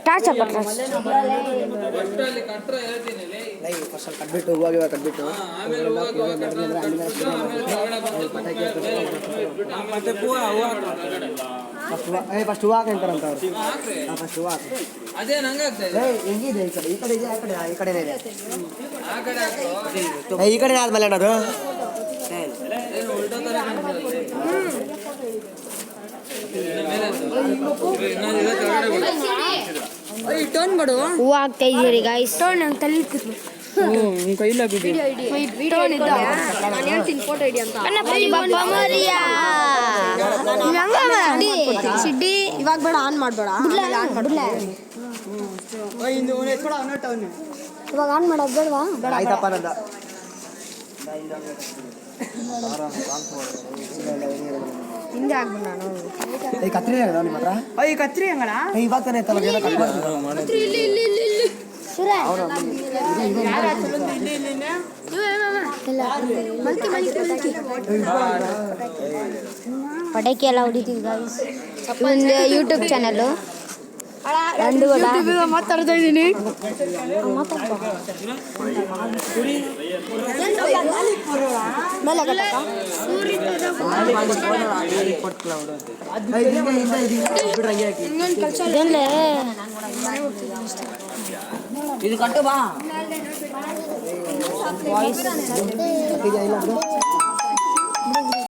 Torch ಕಟ್ಬಿಟ್ಟು ಹೂವಾಗಿ ಕಟ್ಬಿಟ್ಟು ಫಸ್ಟ್ ಹೂವು ಹಾಕಂತಾರಂತ ಅವ್ರು. ಫಸ್ಟ್ ಹೂವು ಹಾಕಿ ಹೆಂಗಿದೆ ಈ ಕಡೆ ಈ ಕಡೆ ಇದೆ ಈ ಕಡೆನೇ ಇದೆ ಈ ಕಡೆ ಆದ್ಮೇಲೆ ಅದು ಹೂವು ಹಾಕ್ತಾ ಇದೀರಿ ಗಾಯ್ಸ್. ಇವಾಗ ಬೇಡ ಆನ್ ಮಾಡ್ಬೇಡ ಇವಾಗ ಆನ್ ಮಾಡೋದು ಬೇಡವಾ? ಆಯ್ತಪ್ಪ ನಂದ ಹಿಂದೆ ಆಗ್ಬಿಡ ನಾನು ಈ ಕತ್ರಿ ನಿಮ್ಮ ಹತ್ರ ಈ ಕತ್ರಿ ಹೆಂಗಣ ಇವಾಗ ತಾನೇ ಐತಲ್ಲ ಪಟಾಕಿ ಎಲ್ಲ ಹೊಡಿತೀವಿ ಗಾಯ್ಸ್. ಒಂದು ಯೂಟ್ಯೂಬ್ ಚಾನಲ್ ಮಾತಾಡ್ತಾ ಇದ್ದೀನಿ. ಇದು ಕಟ್ಟು ಬಾ